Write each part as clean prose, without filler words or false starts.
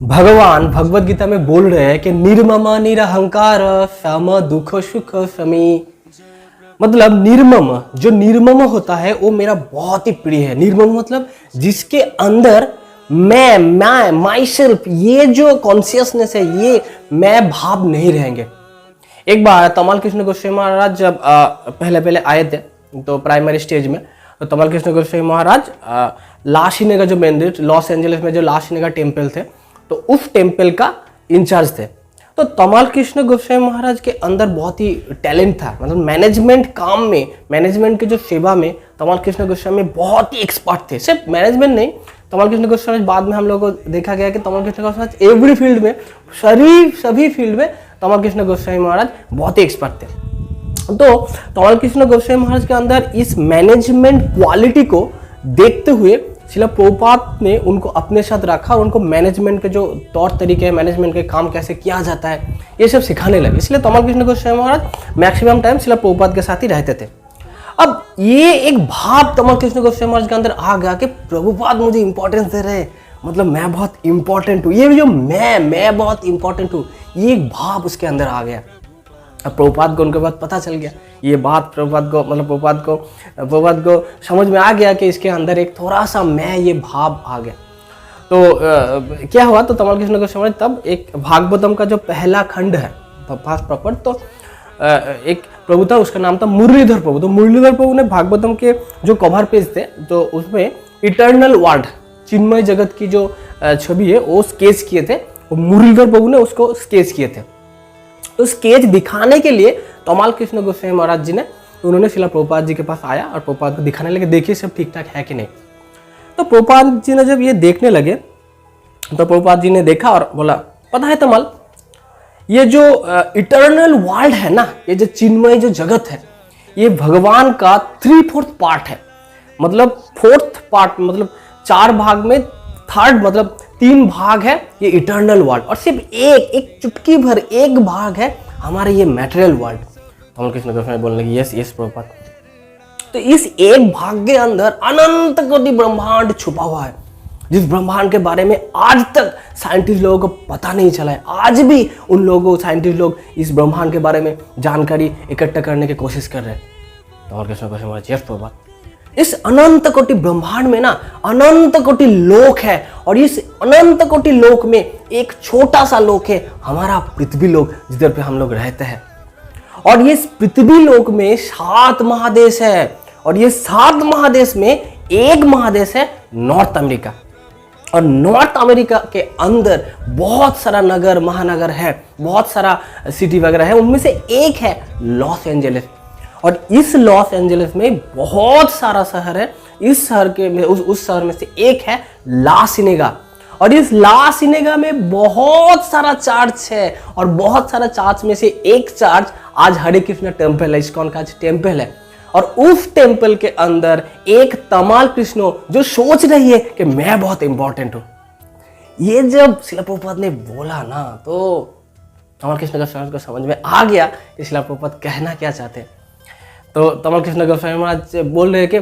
भगवान भगवत गीता में बोल रहे हैं कि निर्मम निरहंकार सम दुख सुख समी। मतलब निर्मम, जो निर्मम होता है वो मेरा बहुत ही प्रिय है। निर्मम मतलब जिसके अंदर मैं माई सेल्फ, ये जो कॉन्शियसनेस है, ये मैं भाव नहीं रहेंगे। एक बार तमाल कृष्ण गोस्वामी महाराज जब पहले पहले आए थे तो प्राइमरी स्टेज में, तो तमाल कृष्ण गोस्वामी महाराज लाशिनेगा जो मंदिर लॉस एंजलिस में जो लाशिनेगा टेम्पल थे, तो उस टेम्पल का इंचार्ज थे। तो तमाल कृष्ण गोस्वामी महाराज के अंदर बहुत ही टैलेंट था। मतलब मैनेजमेंट काम में, मैनेजमेंट की जो सेवा में तमाल कृष्ण गोस्वामी बहुत ही एक्सपर्ट थे। सिर्फ मैनेजमेंट नहीं, तमाल कृष्ण गोस्वामी बाद में हम लोग को देखा गया कि तमाल कृष्ण गोस्वामी एवरी फील्ड में, सभी फील्ड में तमाल कृष्ण गोस्वामी महाराज बहुत ही एक्सपर्ट थे। तो तमाल कृष्ण गोस्वामी महाराज के अंदर इस मैनेजमेंट क्वालिटी को देखते हुए शिला प्रभुपाद ने उनको अपने साथ रखा और उनको मैनेजमेंट के जो तौर तरीके हैं, मैनेजमेंट के काम कैसे किया जाता है, ये सब सिखाने लगे। इसलिए तमाल कृष्ण गोस्वामी महाराज मैक्सिमम टाइम शिला प्रभुपाद के साथ ही रहते थे। अब ये एक भाव तमाल कृष्ण गोस्वामी महाराज के अंदर आ गया कि प्रभुपाद मुझे इंपॉर्टेंस दे रहे हैं, मतलब मैं बहुत इंपॉर्टेंट हूँ। ये जो मैं बहुत इंपॉर्टेंट हूँ, ये एक भाव उसके अंदर आ गया। अब प्रभुपाद को उनके बाद पता चल गया ये बात, प्रभुपाद को मतलब प्रभुपाद को समझ में आ गया कि इसके अंदर एक थोड़ा सा मैं ये भाव आ गया। तो क्या हुआ, तो तमाल कृष्ण गोस्वामी तब एक भागवतम का जो पहला खंड है फास्ट प्रॉपर, तो एक प्रभु था, उसका नाम था मुरलीधर प्रभु। तो मुरलीधर प्रभु ने भागवतम के जो कवर पेज थे, तो उसमें इटर्नल वर्ल्ड, चिन्मय जगत की जो छवि है वो स्केच किए थे। मुरलीधर प्रभु ने उसको स्केच किए थे। तो स्केच दिखाने के लिए तमाल कृष्ण गोस्वामी महाराज जी ने, उन्होंने शिला प्रभुपाद जी के पास आया और प्रभुपाद को दिखाने लगे, देखिए सब ठीक ठाक है कि नहीं। तो प्रभुपाद जी ने जब ये देखने लगे तो प्रभुपाद जी ने देखा और बोला, पता है तमाल, ये जो इटर्नल वर्ल्ड है ना, ये जो चिन्मय जो जगत है, ये भगवान का 3/4 पार्ट है। मतलब 4th पार्ट, मतलब 4 भाग में 3rd मतलब 3 भाग है ये इटर्नल वर्ल्ड, और सिर्फ एक चुटकी भर एक भाग है हमारे ये मैटेरियल वर्ल्ड। तमाल कृष्ण गोस्वामी बोलने लगे, यस प्रभुपाद। तो इस एक भाग के अंदर अनंत कोटि ब्रह्मांड छुपा हुआ है, जिस ब्रह्मांड के बारे में आज तक साइंटिस्ट लोगों को पता नहीं चला है। आज भी उन लोगों, साइंटिस्ट लोग इस ब्रह्मांड के बारे में जानकारी इकट्ठा करने की कोशिश कर रहे हैं। तमाल कृष्ण गोस्वामी, यस प्रभुपाद। इस अनंत कोटि ब्रह्मांड में ना अनंत कोटि लोक है, और इस अनंत कोटि लोक में एक छोटा सा लोक है हमारा पृथ्वी लोक, जिधर पे हम लोग रहते हैं। और ये पृथ्वी लोक में 7 महादेश है, और ये 7 महादेश में एक महादेश है नॉर्थ अमेरिका। और नॉर्थ अमेरिका के अंदर बहुत सारा नगर महानगर है, बहुत सारा सिटी वगैरह है। उनमें से एक है लॉस एंजलिस, और इस लॉस एंजलिस में बहुत सारा शहर है। इस शहर के में उस शहर में से एक है ला सिनेगा, और इस ला सिनेगा में बहुत सारा चर्च है, और बहुत सारा चर्च में से एक चर्च आज हरे कृष्ण टेम्पल है, इस्कॉन का टेम्पल है। और उस टेम्पल के अंदर एक तमाल कृष्ण जो सोच रही है कि मैं बहुत इंपॉर्टेंट हूं। ये जब शिला प्रभुपाद ने बोला ना, तो तमाल कृष्ण गोस्वामी को समझ में आ गया कि शिला प्रभुपाद कहना क्या चाहते हैं। तो तमाल कृष्ण गोस्वामी महाराज बोल रहे हैं कि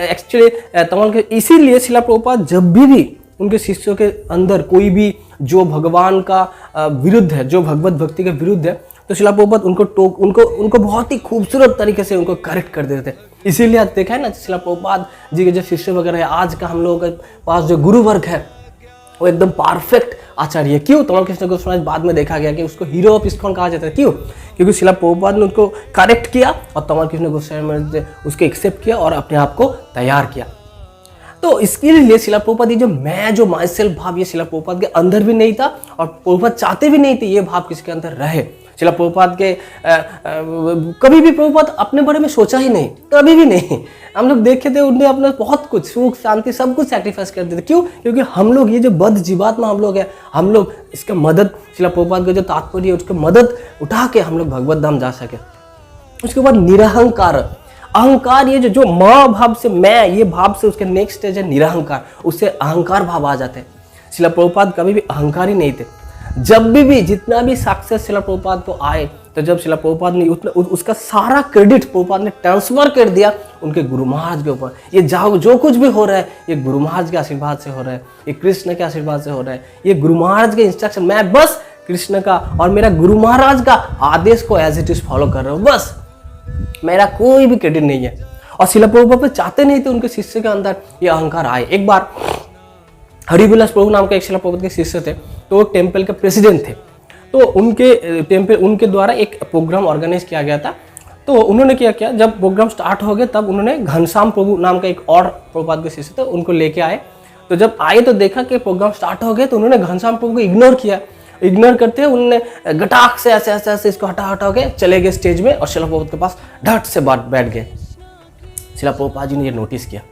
एक्चुअली तमाल के, इसीलिए शिला प्रभुपाद जब भी उनके शिष्यों के अंदर कोई भी जो भगवान का विरुद्ध है, जो भगवत भक्ति के विरुद्ध है, तो शिला प्रभुपाद उनको बहुत ही खूबसूरत तरीके से उनको करेक्ट कर देते थे। इसीलिए आज देखा है ना, शिला प्रभुपाद जी के जो शिष्य वगैरह है, आज का हम लोगों के पास जो गुरु वर्ग है वो एकदम परफेक्ट आचार्य है। क्यों? तमाल कृष्ण गोस्वामी बाद में देखा गया कि उसको हीरो ऑफ इस्कॉन कहा जाता है। क्यों? क्योंकि शिला प्रभुपाद ने उनको करेक्ट किया और तमाल कृष्ण गोस्वामी ने उसको एक्सेप्ट किया और अपने आप को तैयार किया। तो इसके लिए शिला प्रभुपाद जो मैं, जो माई सेल्फ भाव, ये शिला प्रभुपाद के अंदर भी नहीं था, और प्रभुपाद चाहते भी नहीं थे ये भाव किसके अंदर रहे। शिला प्रभुपाद के कभी भी प्रभुपाद अपने बारे में सोचा ही नहीं, कभी भी नहीं। हम लोग देखे थे, उनने अपना बहुत कुछ, सुख शांति सब कुछ सैक्रिफाइस कर देते। क्यों? क्योंकि हम लोग, ये जो बद्ध जीवात्मा हम लोग है, हम लोग इसका मदद, शिला प्रभुपाद का जो तात्पर्य है उसकी मदद उठा के हम लोग भगवत धाम जा सके। उसके बाद निरहंकार, अहंकार, ये जो माँ भाव से मैं, ये भाव से उसके नेक्स्ट स्टेज है निरहंकार, उससे अहंकार भाव आ जाते हैं। शिला प्रभुपाद कभी भी अहंकारी नहीं थे। जब भी जितना भी सक्सेस शिला प्रभुपाद को आए, तो जब शिला प्रभुपाद ने उसका सारा क्रेडिट प्रभुपाद ने ट्रांसफर कर दिया उनके गुरु महाराज के ऊपर। ये जो कुछ भी हो रहा है ये गुरु महाराज के आशीर्वाद से हो रहा है, ये कृष्ण के आशीर्वाद से हो रहा है, ये गुरु महाराज के इंस्ट्रक्शन, मैं बस कृष्ण का और मेरा गुरु महाराज का आदेश को एज इट इज फॉलो कर रहा हूँ, बस मेरा कोई भी क्रेडिट नहीं है। और शिला प्रभुपाद चाहते नहीं थे उनके शिष्य के अंदर ये अहंकार आए। एक बार हरिविलास प्रभु नाम का एक शिला प्रभुपाद के शिष्य थे, तो वो टेम्पल के प्रेसिडेंट थे। तो उनके द्वारा एक प्रोग्राम ऑर्गेनाइज किया गया था। तो उन्होंने क्या किया, जब प्रोग्राम स्टार्ट हो गया तब उन्होंने घनश्याम प्रभु नाम का एक और प्रभुपाद के शिष्य थे, उनको लेके आए। तो जब आए तो देखा कि प्रोग्राम स्टार्ट हो गया, तो उन्होंने घनश्याम प्रभु को इग्नोर किया। इग्नोर करते हुए उन्होंने गटाक से ऐसे ऐसे ऐसे इसको हटा के चले गए स्टेज में और शिला प्रभुपाद के पास ढट से बैठ गए। शिला प्रभुपाद जी ने ये नोटिस किया।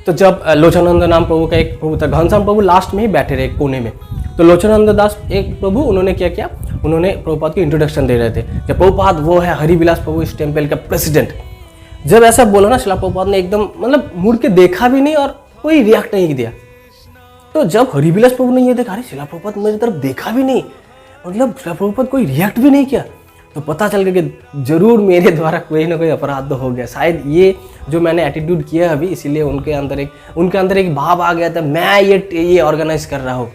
तो जब लोचनानंद नाम प्रभु का एक प्रभु था, घनश्याम प्रभु लास्ट में ही बैठे रहे कोने में, तो लोचनानंद दास एक प्रभु उन्होंने क्या किया, उन्होंने प्रभुपाद को इंट्रोडक्शन दे रहे थे कि प्रभुपाद वो है हरिविलास प्रभु इस टेम्पल का प्रेसिडेंट। जब ऐसा बोला ना, शिला प्रभुपाद ने एकदम मतलब मुड़ के देखा भी नहीं और कोई रिएक्ट नहीं दिया। तो जब हरिविलास प्रभु ने ये देखा, अरे शिला प्रभुपाद मेरी तरफ देखा भी नहीं, मतलब शिला प्रभुपाद कोई रिएक्ट भी नहीं किया, तो पता चल गया कि जरूर मेरे द्वारा कोई ना कोई अपराध तो हो गया। शायद ये जो मैंने एटीट्यूड किया अभी, इसीलिए उनके अंदर एक भाव आ गया था, मैं ये ऑर्गेनाइज कर रहा हूँ।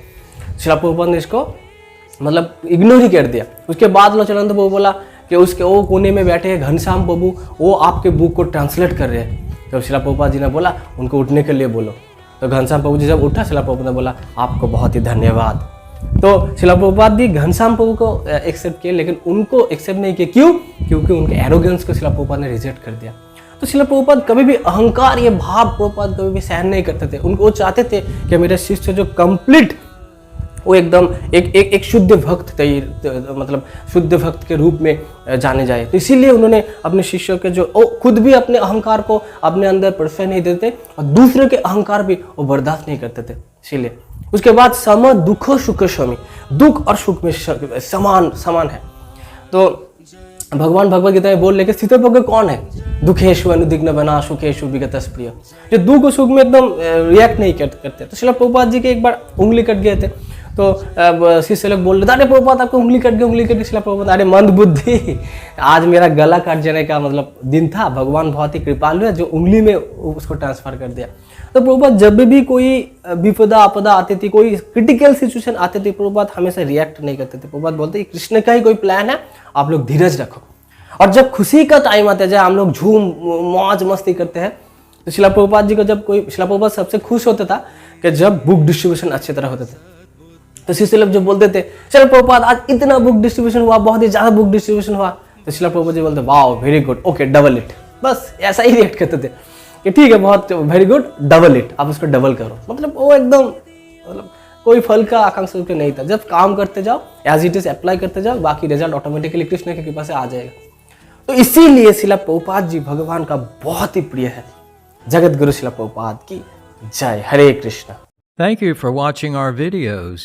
शिला प्रभुपाद ने इसको मतलब इग्नोर ही कर दिया। उसके बाद लोचनानंद प्रभु बोला कि उसके वो कोने में बैठे हैं घनश्याम प्रभु, वो आपके बुक को ट्रांसलेट कर रहे हैं। तो शिला प्रभुपाद जी ने बोला उनको उठने के लिए बोलो। तो घनश्याम प्रभु जी जब उठा, शिला प्रभुपाद ने बोला आपको बहुत ही धन्यवाद। तो शिला प्रभुपाद जी घनश्याम प्रभु को एक्सेप्ट किए, लेकिन उनको एक्सेप्ट नहीं किया। क्यों? क्योंकि उनके एरोगेंस को शिला प्रभुपाद ने रिजेक्ट कर दिया। तो शिला प्रभुपाद कभी भी अहंकार, ये भाव प्रभुपाद कभी भी सहन नहीं करते थे। उनको चाहते थे कि मेरे शिष्य जो कंप्लीट वो एकदम एक शुद्ध भक्त थे, मतलब शुद्ध भक्त के रूप में जाने जाए। तो इसीलिए उन्होंने अपने शिष्यों के जो खुद भी अपने अहंकार को अपने अंदर प्रश्रय नहीं देते और दूसरे के अहंकार भी वो बर्दाश्त नहीं करते थे। इसीलिए उसके बाद सम दुखो सुख स्वामी, दुख और सुख में समान है। तो भगवान भगवद गीता में बोल रहे कि स्थितोपज्ञ कौन है? दुखेशु अनुदिग्न बना सुखेशु विगत प्रिय, जो दुख और सुख में एकदम रिएक्ट नहीं करते। तो शिला प्रभुपाद जी के एक बार उंगली कट गए थे, तो शिष्य लोग बोल रहे थे अरे प्रभुपाद आपको उंगली कट गई। शिला प्रभुपाद अरे मंद बुद्धि, आज मेरा गला काट जाने का मतलब दिन था, भगवान बहुत ही कृपालु है जो उंगली में उसको ट्रांसफर कर दिया। तो प्रभुपाद जब भी कोई विपदा आपदा आती थी, कोई क्रिटिकल सिचुएशन आती थी, प्रभुपाद हमेशा रिएक्ट नहीं करते थे। प्रभुपाद बोलते कृष्ण का ही कोई प्लान है, आप लोग धीरज रखो। और जब खुशी का टाइम आता है, जब हम लोग झूम मौज मस्ती करते हैं, तो शिला प्रभुपाद जी को शिला प्रभुपाद सबसे खुश होता था कि जब बुक डिस्ट्रीब्यूशन अच्छी तरह होते थे। तो शिष्य लोग जब बोलते थे शिला प्रभुपाद आज इतना बुक डिस्ट्रीब्यूशन हुआ, बहुत ही ज्यादा बुक डिस्ट्रीब्यूशन हुआ, तो शिला प्रभुपाद जी बोलते wow very good, okay double it, बस ऐसा ही रिएक्ट करते थे कि ठीक है बहुत वेरी गुड, डबल इट, आप उसको डबल करो। मतलब वो एकदम मतलब कोई फल का आकांक्षा उसके नहीं था। जब काम करते जाओ, एज इट इज अप्लाई करते जाओ, बाकी रिजल्ट ऑटोमेटिकली कृष्ण की कृपा से आ जाएगा। तो इसीलिए शिला प्रभुपाद जी भगवान का बहुत ही प्रिय है। जगत गुरु शिला प्रभुपाद की जय। हरे Krishna. Thank you for watching our videos.